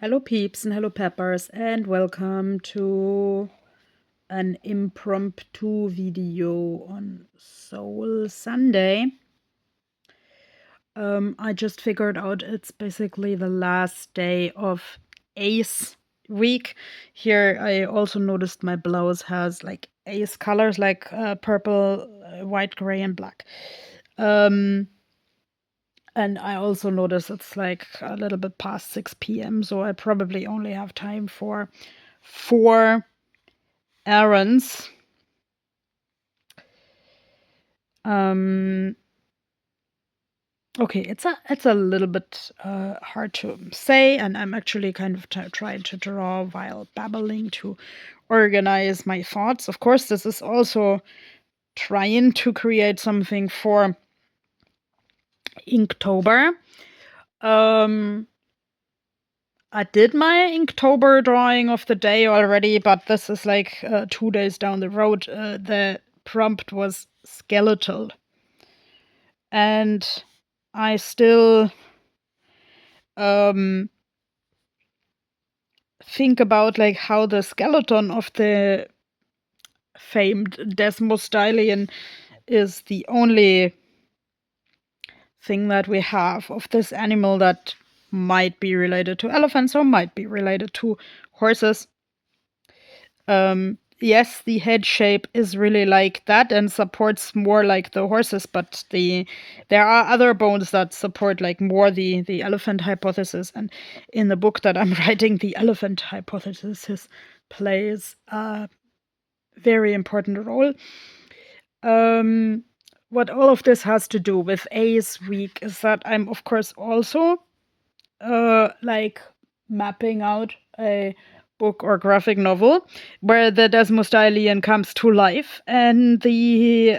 Hello peeps and hello peppers and welcome to an impromptu video on Soul Sunday. I just figured out it's basically the last day of Ace week. Here I also noticed my blouse has like Ace colors like purple, white, gray and black. And I also noticed it's like a little bit past 6 p.m., so I probably only have time for 4 errands. Okay, it's a little bit hard to say, and I'm actually kind of trying to draw while babbling to organize my thoughts. Of course, this is also trying to create something for Inktober. I did my Inktober drawing of the day already, but this is like 2 days down the road. The prompt was skeletal. And I still think about like how the skeleton of the famed Desmostillion is the only thing that we have of this animal that might be related to elephants or might be related to horses. Yes, the head shape is really like that and supports more like the horses, but there are other bones that support like more the elephant hypothesis. And in the book that I'm writing, the elephant hypothesis plays a very important role. What all of this has to do with Ace Week is that I'm of course also like mapping out a book or graphic novel where the Desmostillion comes to life and the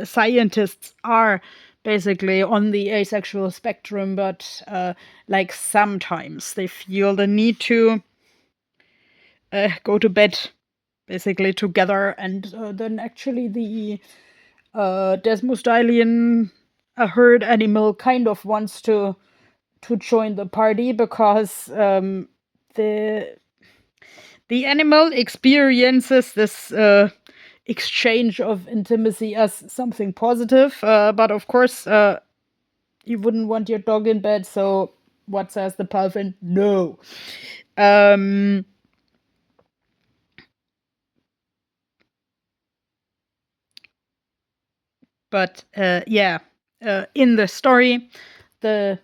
scientists are basically on the asexual spectrum, but like sometimes they feel the need to go to bed basically together, and then actually the Desmostillion, a herd animal, kind of wants to join the party because the animal experiences this exchange of intimacy as something positive, but of course you wouldn't want your dog in bed, so what says the puffin? No. But yeah, in the story, the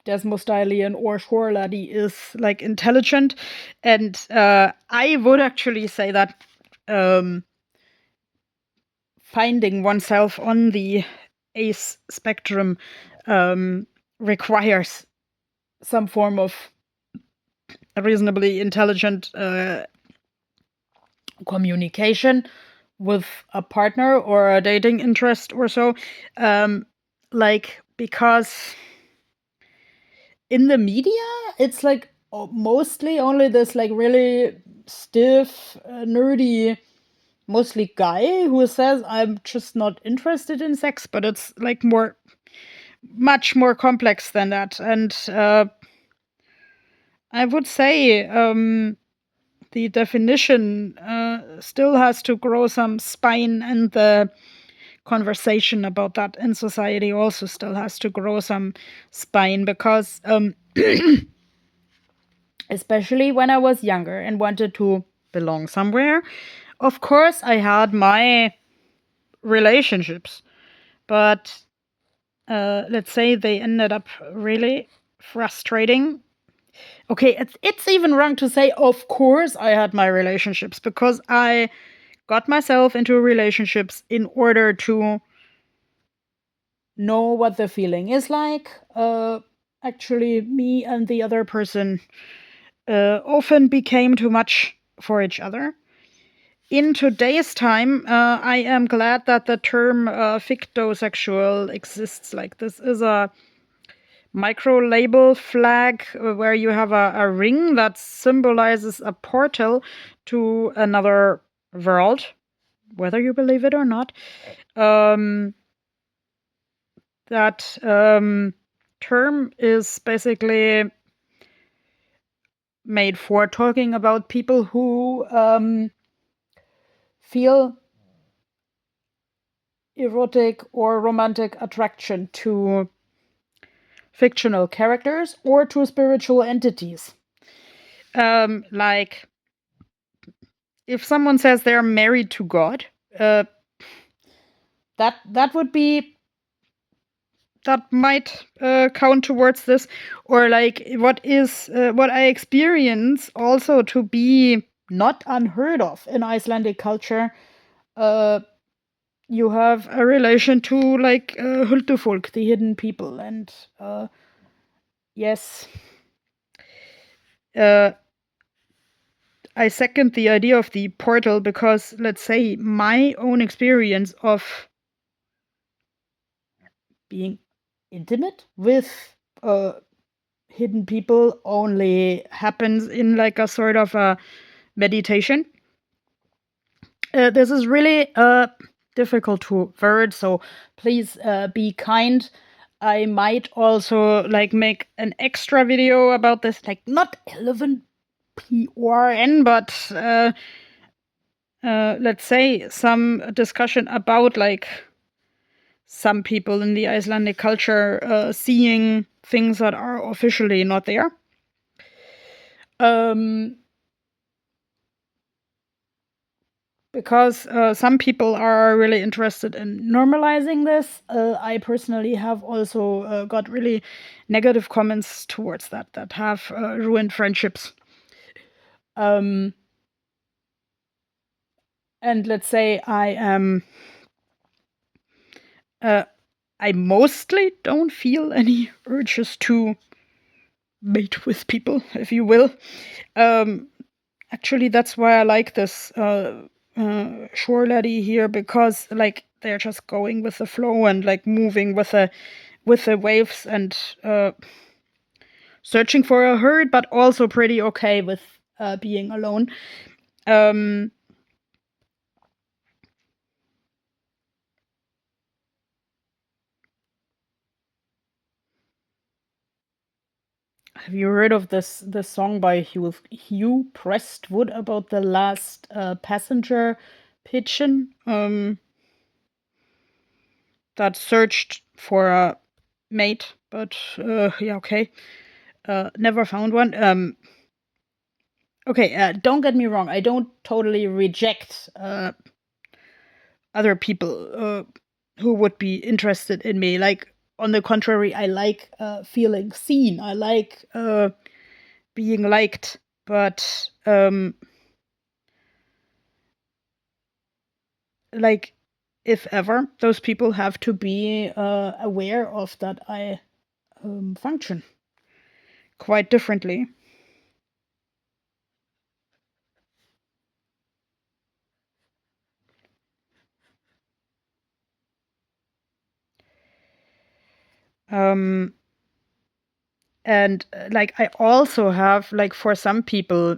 Desmostillion or Shorladi is like intelligent, and I would actually say that finding oneself on the ace spectrum requires some form of reasonably intelligent communication with a partner or a dating interest or so. Like, because in the media, it's like mostly only this like really stiff, nerdy, mostly guy who says, I'm just not interested in sex, but it's like much more complex than that. And I would say the definition still has to grow some spine, and the conversation about that in society also still has to grow some spine, because especially when I was younger and wanted to belong somewhere, of course I had my relationships, but let's say they ended up really frustrating. Okay, it's even wrong to say of course I had my relationships, because I got myself into relationships in order to know what the feeling is like. Actually, me and the other person often became too much for each other. In today's time, I am glad that the term fictosexual exists. Like, this is a micro label flag where you have a ring that symbolizes a portal to another world, whether you believe it or not. That term is basically made for talking about people who feel erotic or romantic attraction to fictional characters or to spiritual entities. Like, if someone says they're married to God, that would be, that might count towards this. Or like, what I experience also to be not unheard of in Icelandic culture. You have a relation to like Huldufolk, the hidden people, and yes, I second the idea of the portal, because let's say my own experience of being intimate with hidden people only happens in like a sort of a meditation. This is really difficult to word, so please be kind. I might also like make an extra video about this, like not 11 PRN, but let's say some discussion about like some people in the Icelandic culture seeing things that are officially not there. Because some people are really interested in normalizing this. I personally have also got really negative comments towards that have ruined friendships. And let's say I mostly don't feel any urges to mate with people, if you will. Actually, that's why I like this shore laddie here, because like they're just going with the flow and like moving with the waves and searching for a herd, but also pretty okay with being alone. Have you heard of this song by Hugh Prestwood about the last passenger pigeon that searched for a mate, but yeah, okay, never found one. Okay, don't get me wrong, I don't totally reject other people who would be interested in me. Like, on the contrary, I like feeling seen. I like being liked, but like, if ever, those people have to be aware of that I function quite differently. And like, I also have, like, for some people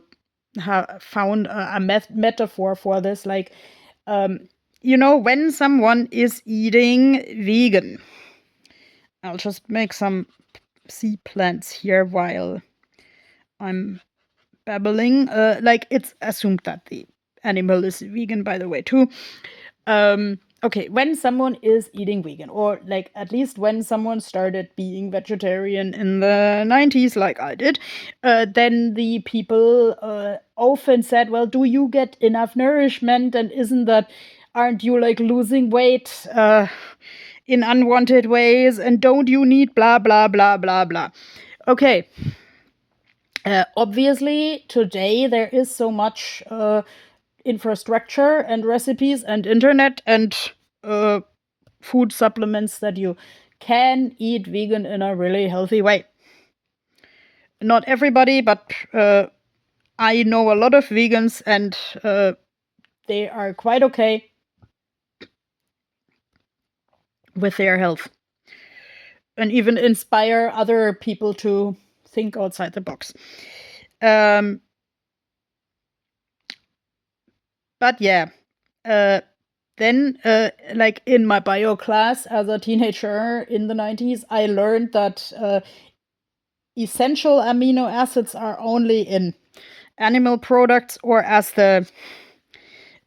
have found a metaphor for this, like, when someone is eating vegan. I'll just make some sea plants here while I'm babbling. Like, it's assumed that the animal is vegan, by the way, too. Okay, when someone is eating vegan, or like at least when someone started being vegetarian in the 90s, like I did, then the people often said, well, do you get enough nourishment? And aren't you like losing weight in unwanted ways? And don't you need blah, blah, blah, blah, blah? Okay. Obviously, today there is so much infrastructure and recipes and internet and food supplements that you can eat vegan in a really healthy way. Not everybody, but I know a lot of vegans, and they are quite okay with their health, and even inspire other people to think outside the box. But yeah, then, like in my bio class as a teenager in the 90s, I learned that essential amino acids are only in animal products, or as the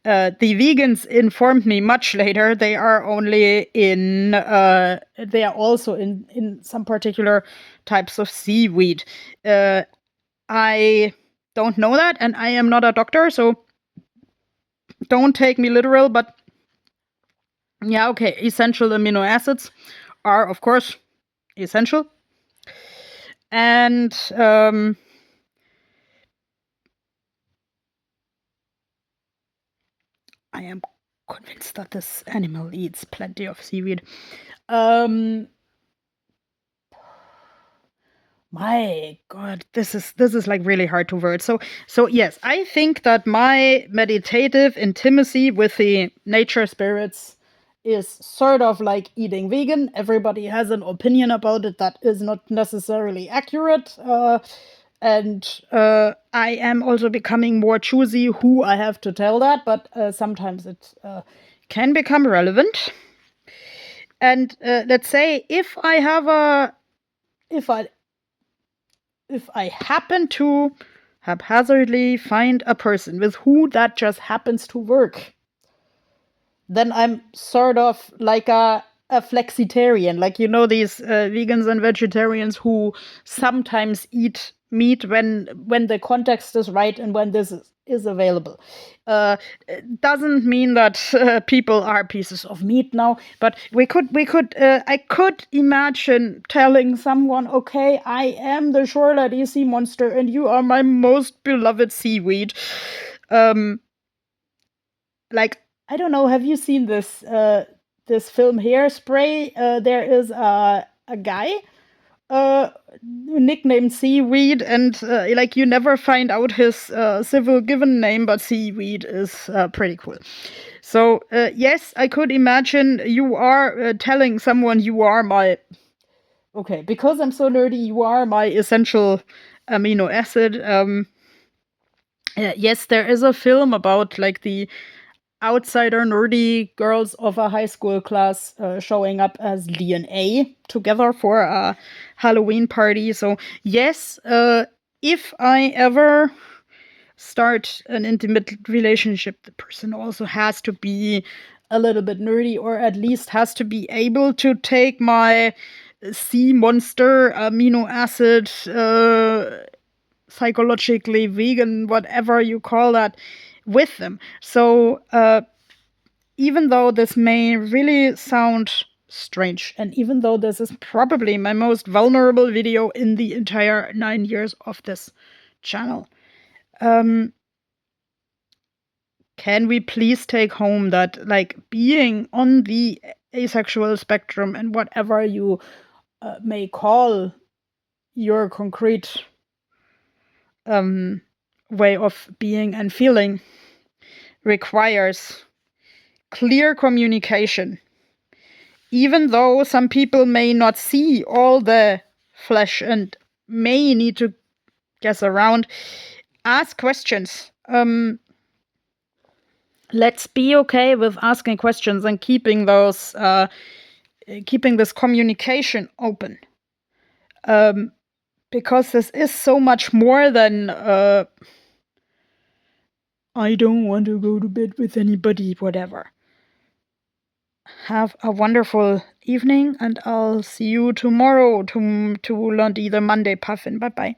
vegans informed me much later, they are only in they are also in some particular types of seaweed. I don't know that, and I am not a doctor, so don't take me literal, but yeah, okay, essential amino acids are, of course, essential. And I am convinced that this animal eats plenty of seaweed. My God, this is like really hard to word. So yes, I think that my meditative intimacy with the nature spirits is sort of like eating vegan. Everybody has an opinion about it that is not necessarily accurate. And I am also becoming more choosy who I have to tell that, but sometimes it can become relevant. And let's say if I happen to haphazardly find a person with who that just happens to work, then I'm sort of like a flexitarian. Like, these vegans and vegetarians who sometimes eat meat when the context is right and when this is available. It doesn't mean that people are pieces of meat now, but I could imagine telling someone, okay, I am the shore lady sea monster and you are my most beloved seaweed. Like, I don't know, have you seen this film Hairspray? There is a guy nicknamed Seaweed, and like, you never find out his civil given name, but Seaweed is pretty cool. So yes, I could imagine you are telling someone you are my, okay, because I'm so nerdy, you are my essential amino acid. Yes, there is a film about like the outsider nerdy girls of a high school class showing up as DNA together for a Halloween party. So yes, if I ever start an intimate relationship, the person also has to be a little bit nerdy, or at least has to be able to take my sea monster amino acid psychologically vegan, whatever you call that, with them. So even though this may really sound strange, and even though this is probably my most vulnerable video in the entire 9 years of this channel, can we please take home that, like, being on the asexual spectrum and whatever you may call your concrete way of being and feeling requires clear communication. Even though some people may not see all the flesh and may need to guess around, ask questions. Let's be okay with asking questions and keeping this communication open. Because this is so much more than I don't want to go to bed with anybody, whatever. Have a wonderful evening, and I'll see you tomorrow to learn the Monday Puffin. Bye bye.